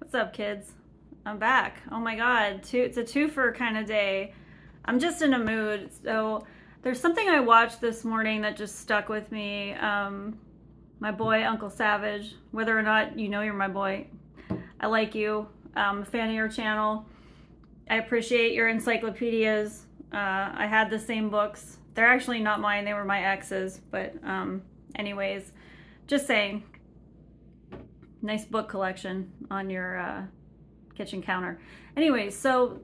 What's up, kids? I'm back. Oh my god, it's a twofer kind of day. I'm just in a mood. So there's something I watched this morning that just stuck with me. My boy Uncle Savage. Whether or not you know you're my boy, I like you. I'm a fan of your channel. I appreciate your encyclopedias. I had the same books. They're actually not mine. They were my ex's. But anyways, just saying. Nice book collection on your kitchen counter. Anyways, so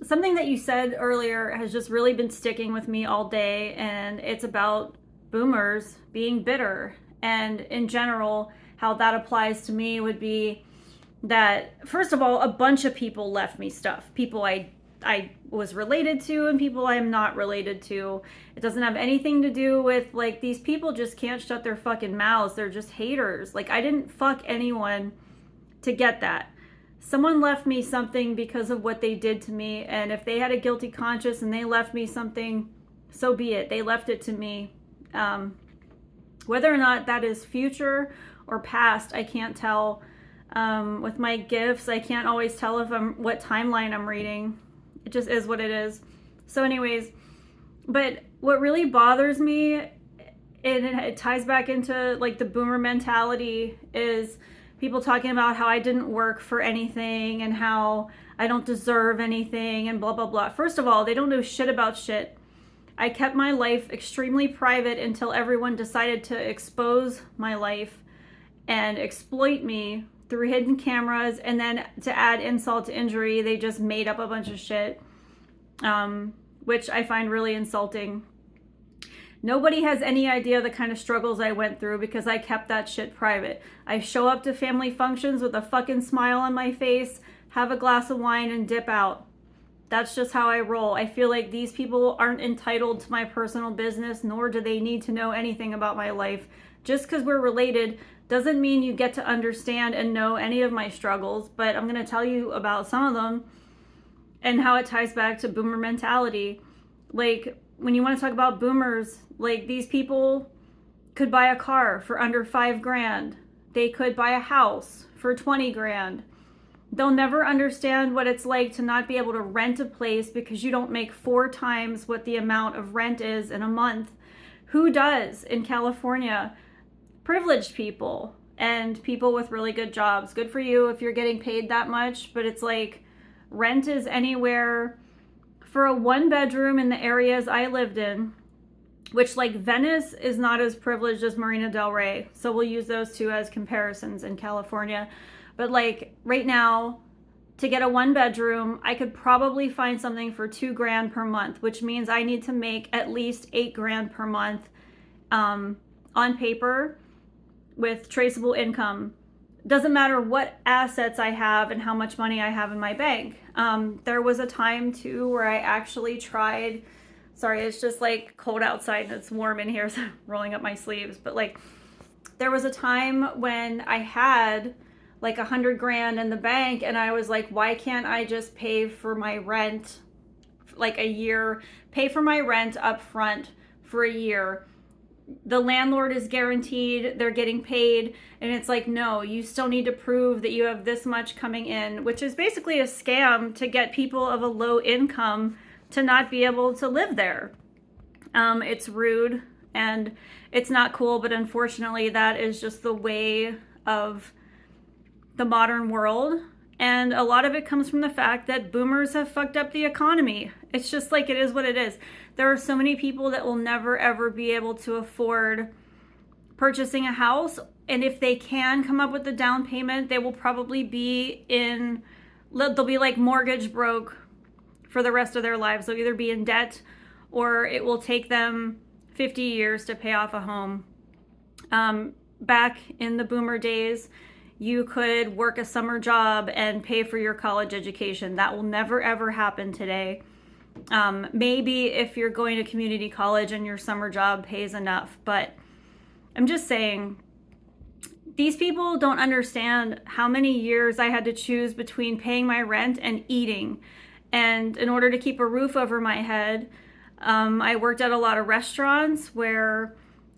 something that you said earlier has just really been sticking with me all day, and it's about boomers being bitter. And in general, how that applies to me would be that, first of all, a bunch of people left me stuff. People I was related to and people I'm not related to. It doesn't have anything to do with, like, these people just can't shut their fucking mouths. They're just haters. Like, I didn't fuck anyone to get that. Someone left me something because of what they did to me, and if they had a guilty conscience and they left me something, so be it. They left it to me. Whether or not that is future or past, I can't tell. With my gifts, I can't always tell if what timeline I'm reading. It just is what it is. So anyways, but what really bothers me, and it ties back into like the boomer mentality, is people talking about how I didn't work for anything and how I don't deserve anything and blah, blah, blah. First of all, they don't know shit about shit. I kept my life extremely private until everyone decided to expose my life and exploit me through hidden cameras, and then to add insult to injury, they just made up a bunch of shit, which I find really insulting. Nobody has any idea the kind of struggles I went through because I kept that shit private. I show up to family functions with a fucking smile on my face, have a glass of wine, and dip out. That's just how I roll. I feel like these people aren't entitled to my personal business, nor do they need to know anything about my life. Just because we're related doesn't mean you get to understand and know any of my struggles, but I'm going to tell you about some of them and how it ties back to boomer mentality. Like, when you want to talk about boomers, like, these people could buy a car for under $5,000. They could buy a house for $20,000. They'll never understand what it's like to not be able to rent a place because you don't make 4 times what the amount of rent is in a month. Who does in California? Privileged people and people with really good jobs. Good for you if you're getting paid that much, but it's like rent is anywhere for a 1-bedroom in the areas I lived in, which, like, Venice is not as privileged as Marina del Rey, so we'll use those two as comparisons in California. But like right now, to get a 1-bedroom, I could probably find something for $2,000 per month, which means I need to make at least $8,000 per month on paper with traceable income. Doesn't matter what assets I have and how much money I have in my bank. There was a time too where I actually tried, sorry, it's just like cold outside and it's warm in here, so I'm rolling up my sleeves. But like, there was a time when I had like $100,000 in the bank, and I was like, why can't I just pay for my rent, like a year, pay for my rent up front for a year? The landlord is guaranteed, they're getting paid, and it's like, no, you still need to prove that you have this much coming in, which is basically a scam to get people of a low income to not be able to live there. It's rude and it's not cool, but unfortunately that is just the way of the modern world, and a lot of it comes from the fact that boomers have fucked up the economy. It's just like, it is what it is. There are so many people that will never ever be able to afford purchasing a house, and if they can come up with the down payment, they will probably be they'll be like mortgage broke for the rest of their lives. They'll either be in debt or it will take them 50 years to pay off a home. Back in the boomer days, you could work a summer job and pay for your college education. That will never ever happen today. Maybe if you're going to community college and your summer job pays enough, but I'm just saying, these people don't understand how many years I had to choose between paying my rent and eating. And in order to keep a roof over my head, I worked at a lot of restaurants where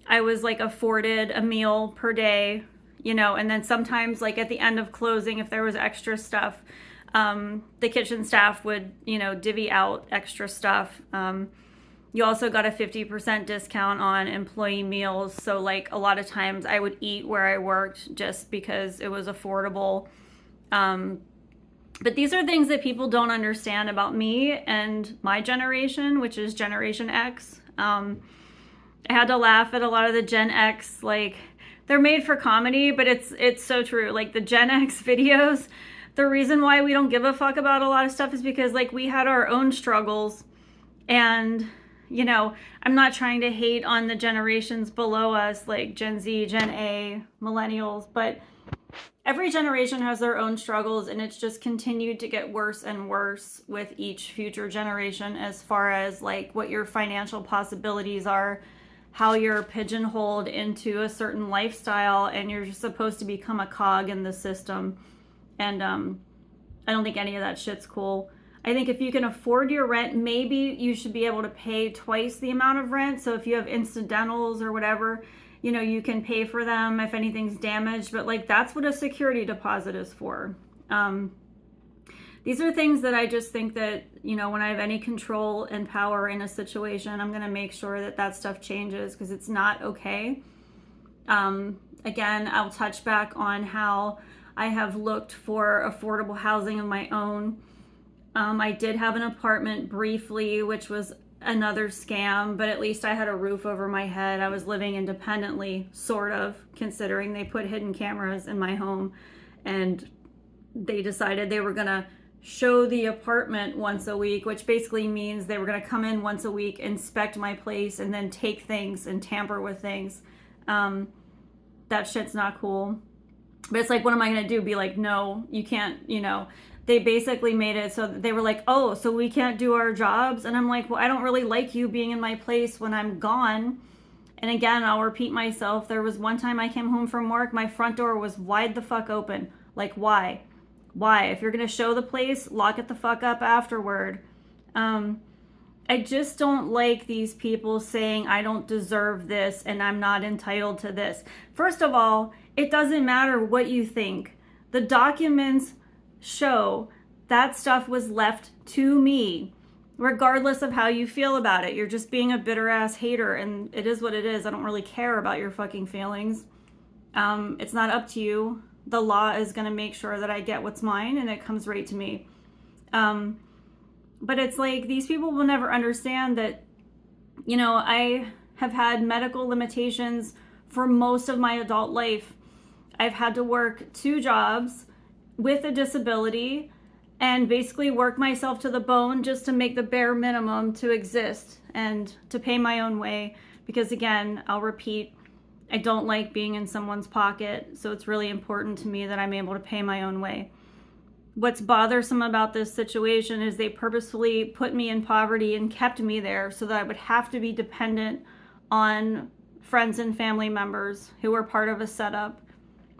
I was like afforded a meal per day, you know, and then sometimes like at the end of closing, if there was extra stuff, the kitchen staff would, you know, divvy out extra stuff. You also got a 50% discount on employee meals. So like a lot of times I would eat where I worked just because it was affordable. But these are things that people don't understand about me and my generation, which is Generation X. I had to laugh at a lot of the Gen X, like they're made for comedy, but it's so true. Like the Gen X videos, the reason why we don't give a fuck about a lot of stuff is because like we had our own struggles. And you know, I'm not trying to hate on the generations below us, like Gen Z, Gen A, millennials, but every generation has their own struggles, and it's just continued to get worse and worse with each future generation as far as like what your financial possibilities are, how you're pigeonholed into a certain lifestyle, and you're just supposed to become a cog in the system. And I don't think any of that shit's cool. I think if you can afford your rent, maybe you should be able to pay twice the amount of rent. So if you have incidentals or whatever, you know, you can pay for them if anything's damaged. But like that's what a security deposit is for. These are things that I just think that, you know, when I have any control and power in a situation, I'm going to make sure that that stuff changes because it's not okay. Again, I'll touch back on how I have looked for affordable housing of my own. I did have an apartment briefly, which was another scam, but at least I had a roof over my head. I was living independently, sort of, considering they put hidden cameras in my home, and they decided they were gonna show the apartment once a week, which basically means they were gonna come in once a week, inspect my place, and then take things and tamper with things. That shit's not cool. But it's like, what am I gonna do? Be like, no, you can't, you know. They basically made it so that they were like, oh, so we can't do our jobs? And I'm like, well, I don't really like you being in my place when I'm gone. And again, I'll repeat myself. There was one time I came home from work, my front door was wide the fuck open. Like, why? Why? If you're going to show the place, lock it the fuck up afterward. I just don't like these people saying I don't deserve this and I'm not entitled to this. First of all, it doesn't matter what you think. The documents show that stuff was left to me, regardless of how you feel about it. You're just being a bitter ass hater, and it is what it is. I don't really care about your fucking feelings. It's not up to you. The law is going to make sure that I get what's mine, and it comes right to me. But it's like these people will never understand that, you know, I have had medical limitations for most of my adult life. I've had to work 2 jobs with a disability and basically work myself to the bone just to make the bare minimum to exist and to pay my own way. Because again, I'll repeat, I don't like being in someone's pocket. So it's really important to me that I'm able to pay my own way. What's bothersome about this situation is they purposefully put me in poverty and kept me there so that I would have to be dependent on friends and family members who were part of a setup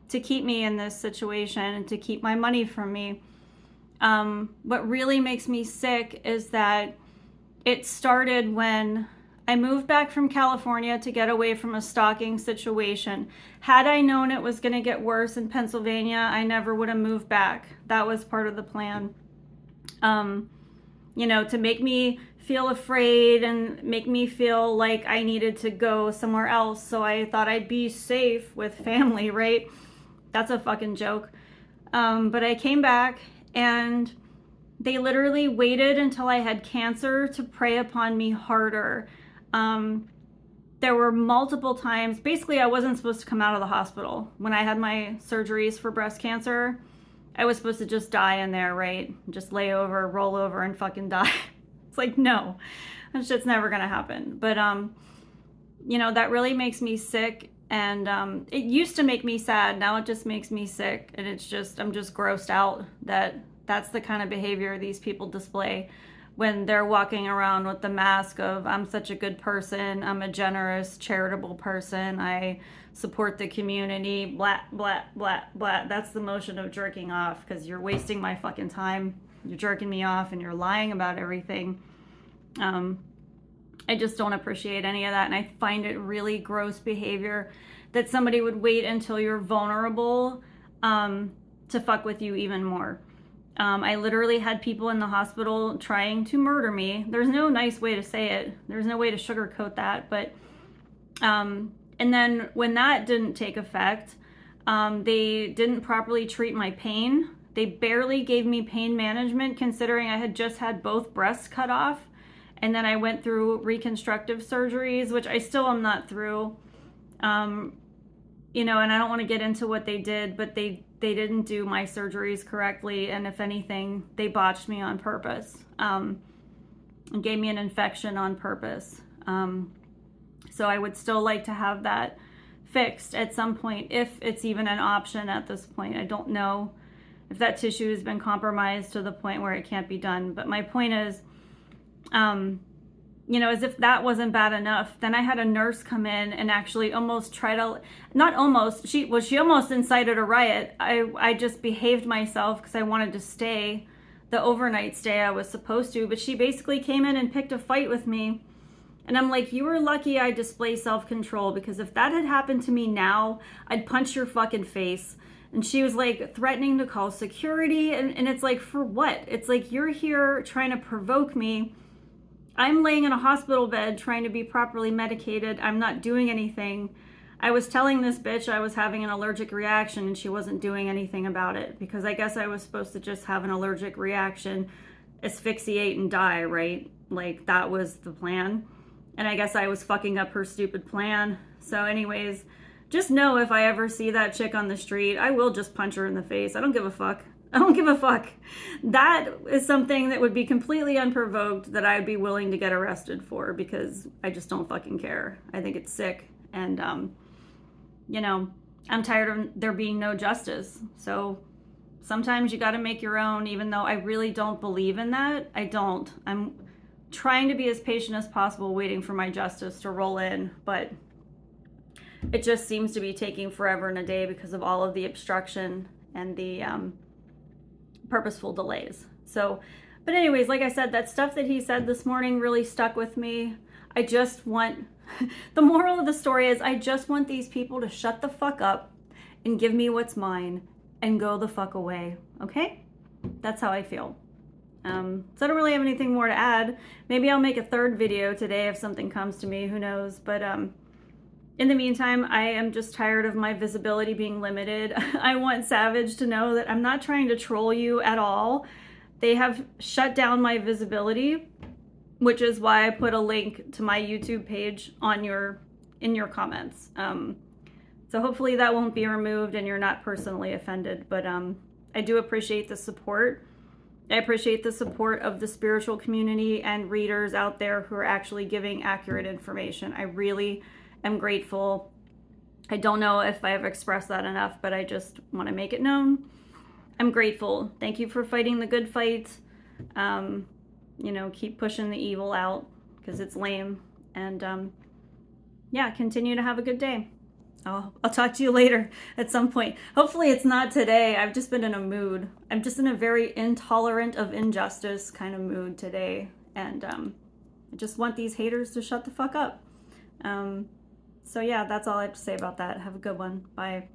to keep me in this situation and to keep my money from me. What really makes me sick is that it started when I moved back from California to get away from a stalking situation. Had I known it was going to get worse in Pennsylvania, I never would have moved back. That was part of the plan. You know, to make me feel afraid and make me feel like I needed to go somewhere else. So I thought I'd be safe with family, right? That's a fucking joke. But I came back and they literally waited until I had cancer to prey upon me harder. There were multiple times, basically I wasn't supposed to come out of the hospital. When I had my surgeries for breast cancer, I was supposed to just die in there, right? Just lay over, roll over, and fucking die. It's like, no, that shit's never gonna happen. But, you know, that really makes me sick. And it used to make me sad. Now it just makes me sick. And it's just, I'm just grossed out that that's the kind of behavior these people display when they're walking around with the mask of, I'm such a good person, I'm a generous, charitable person, I support the community, blah, blah, blah, blah. That's the motion of jerking off, because you're wasting my fucking time. You're jerking me off and you're lying about everything. I just don't appreciate any of that, and I find it really gross behavior. that somebody would wait until you're vulnerable to fuck with you even more. I literally had people in the hospital trying to murder me. There's no nice way to say it. There's no way to sugarcoat that. But, and then when that didn't take effect, they didn't properly treat my pain. They barely gave me pain management, considering I had just had both breasts cut off. And then I went through reconstructive surgeries, which I still am not through. You know, and I don't want to get into what they did, but they didn't do my surgeries correctly. And if anything, they botched me on purpose, and gave me an infection on purpose. So I would still like to have that fixed at some point, if it's even an option at this point. I don't know if that tissue has been compromised to the point where it can't be done. But my point is, you know, as if that wasn't bad enough, then I had a nurse come in and actually almost try to, not almost, she almost incited a riot. I just behaved myself because I wanted to stay the overnight stay I was supposed to, but she basically came in and picked a fight with me. And I'm like, you were lucky I display self-control, because if that had happened to me now, I'd punch your fucking face. And she was like threatening to call security. And it's like, for what? It's like, you're here trying to provoke me. I'm laying in a hospital bed trying to be properly medicated. I'm not doing anything. I was telling this bitch I was having an allergic reaction, and she wasn't doing anything about it, because I guess I was supposed to just have an allergic reaction, asphyxiate and die, right? Like, that was the plan. And I guess I was fucking up her stupid plan. So anyways, just know if I ever see that chick on the street, I will just punch her in the face. I don't give a fuck. I don't give a fuck. That is something that would be completely unprovoked that I'd be willing to get arrested for, because I just don't fucking care. I think it's sick. And, you know, I'm tired of there being no justice. So sometimes you got to make your own, even though I really don't believe in that. I don't. I'm trying to be as patient as possible, waiting for my justice to roll in. But it just seems to be taking forever and a day because of all of the obstruction and the purposeful delays. So, but anyways, like I said, that stuff that he said this morning really stuck with me. I just want, the moral of the story is, I just want these people to shut the fuck up and give me what's mine and go the fuck away. Okay? That's how I feel. So I don't really have anything more to add. Maybe I'll make a third video today if something comes to me, who knows. But in the meantime, I am just tired of my visibility being limited. I want Savage to know that I'm not trying to troll you at all. They have shut down my visibility, which is why I put a link to my YouTube page on in your comments. So hopefully that won't be removed and you're not personally offended. But I do appreciate the support. I appreciate the support of the spiritual community and readers out there who are actually giving accurate information. I really am grateful. I don't know if I have expressed that enough, but I just want to make it known. I'm grateful. Thank you for fighting the good fight. You know, keep pushing the evil out, because it's lame. And yeah, continue to have a good day. I'll talk to you later at some point. Hopefully it's not today. I've just been in a mood. I'm just in a very intolerant of injustice kind of mood today. And I just want these haters to shut the fuck up. So yeah, that's all I have to say about that. Have a good one. Bye.